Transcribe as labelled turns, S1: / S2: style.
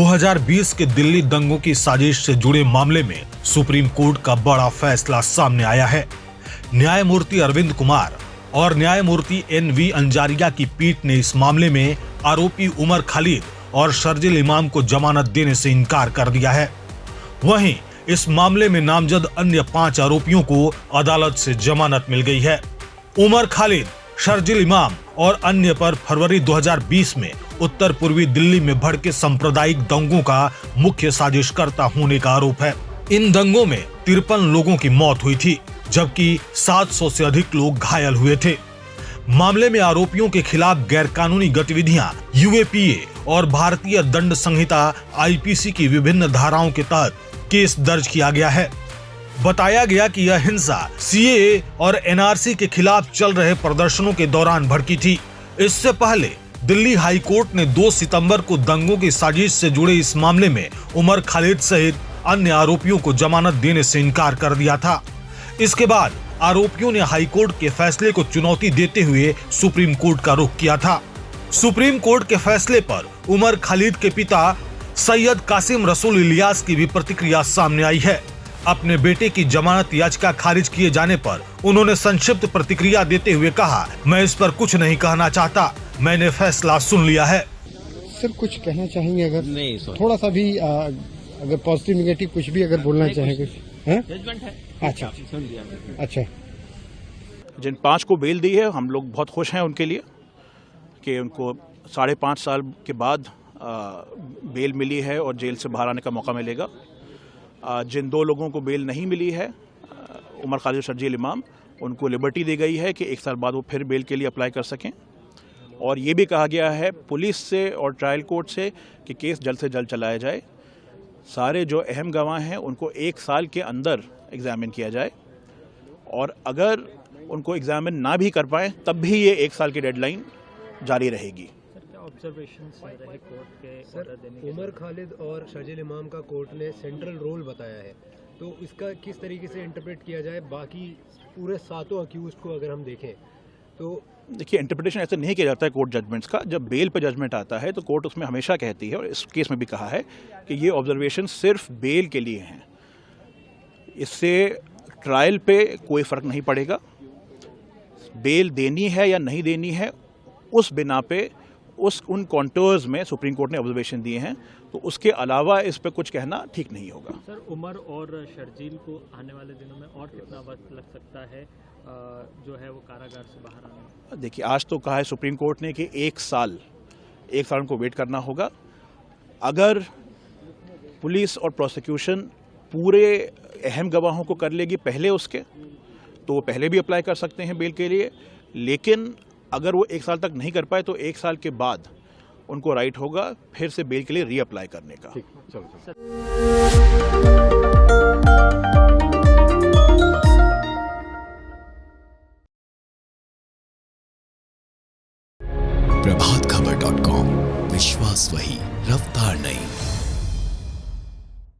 S1: 2020 के दिल्ली दंगों की साजिश से जुड़े मामले में सुप्रीम कोर्ट का बड़ा फैसला सामने आया है। न्यायमूर्ति अरविंद कुमार और न्यायमूर्ति NV अंजारिया की पीठ ने इस मामले में आरोपी उमर खालिद और शर्जिल इमाम को जमानत देने से इनकार कर दिया है। वहीं इस मामले में नामजद अन्य 5 आरोपियों को अदालत से जमानत मिल गई है। उमर खालिद, शर्जिल इमाम और अन्य पर फरवरी 2020 में उत्तर पूर्वी दिल्ली में भड़के सांप्रदायिक दंगों का मुख्य साजिशकर्ता होने का आरोप है। इन दंगों में 53 लोगों की मौत हुई थी, जबकि 700 से अधिक लोग घायल हुए थे। मामले में आरोपियों के खिलाफ गैरकानूनी गतिविधियां UAPA और भारतीय दंड संहिता IPC की विभिन्न धाराओं के तहत केस दर्ज किया गया है। बताया गया कि यह हिंसा CAA और NRC के खिलाफ चल रहे प्रदर्शनों के दौरान भड़की थी। इससे पहले दिल्ली हाई कोर्ट ने 2 सितंबर को दंगों की साजिश से जुड़े इस मामले में उमर खालिद सहित अन्य आरोपियों को जमानत देने से इनकार कर दिया था। इसके बाद आरोपियों ने हाई कोर्ट के फैसले को चुनौती देते हुए सुप्रीम कोर्ट का रुख किया था। सुप्रीम कोर्ट के फैसले पर उमर खालिद के पिता सैयद कासिम रसूल इलियास की भी प्रतिक्रिया सामने आई है। अपने बेटे की जमानत याचिका खारिज किए जाने पर उन्होंने संक्षिप्त प्रतिक्रिया देते हुए कहा, मैं इस पर कुछ नहीं कहना चाहता, मैंने फैसला सुन लिया है।
S2: सर कुछ कहना चाहेंगे? अगर
S3: नहीं सर,
S2: थोड़ा सा भी अगर पॉजिटिव नेगेटिव कुछ भी अगर बोलना चाहेंगे?
S3: जजमेंट है।
S2: अच्छा अच्छा।
S4: जिन 5 को बेल दी है, हम लोग बहुत खुश हैं उनके लिए कि उनको 5.5 साल के बाद बेल मिली है और जेल से बाहर आने का मौका मिलेगा। जिन 2 लोगों को बेल नहीं मिली है, उमर खालिद और शर्जिल इमाम, उनको लिबर्टी दी गई है कि 1 साल बाद वो फिर बेल के लिए अप्लाई कर सकें। और ये भी कहा गया है पुलिस से और ट्रायल कोर्ट से कि केस जल्द से जल्द चलाया जाए। सारे जो अहम गवाह हैं उनको 1 साल के अंदर एग्जामिन किया जाए, और अगर उनको एग्जामिन ना भी कर पाए तब भी ये 1 साल की डेडलाइन जारी रहेगी।
S5: ऑब्जर्वेशंस रहे कोर्ट के ऑर्डर देने के? उमर खालिद और शर्जिल इमाम का कोर्ट ने सेंट्रल रोल बताया है, तो इसका किस तरीके से इंटरप्रेट किया जाए? बाकी पूरे 7 अक्यूज्ड को अगर हम देखें तो
S4: देखिए, इंटरप्रिटेशन ऐसे नहीं किया जाता है कोर्ट जजमेंट्स का। जब बेल पे जजमेंट आता है तो कोर्ट उसमें हमेशा कहती है, और इस केस में भी कहा है, कि ये ऑब्जर्वेशन सिर्फ बेल के लिए हैं। इससे ट्रायल पे कोई फ़र्क नहीं पड़ेगा। बेल देनी है या नहीं देनी है, उस बिना पे उन कॉन्टोर्स में सुप्रीम कोर्ट ने ऑब्जर्वेशन दिए हैं, तो उसके अलावा इस पे कुछ कहना ठीक नहीं होगा।
S5: सर, उमर और शर्जील को आने वाले दिनों में और कितना वक्त लग सकता है जो है वो कारागार से बाहर आने में?
S4: देखिए, आज तो कहा है सुप्रीम कोर्ट ने कि 1 साल उनको वेट करना होगा। अगर पुलिस और प्रोसिक्यूशन पूरे अहम गवाहों को कर लेगी पहले उसके, तो वो पहले भी अप्लाई कर सकते हैं बेल के लिए। लेकिन अगर वो 1 साल तक नहीं कर पाए तो 1 साल के बाद उनको राइट होगा फिर से बेल के लिए रीअप्लाई करने का।
S6: प्रभातखबर.com, विश्वास वही, रफ्तार नहीं।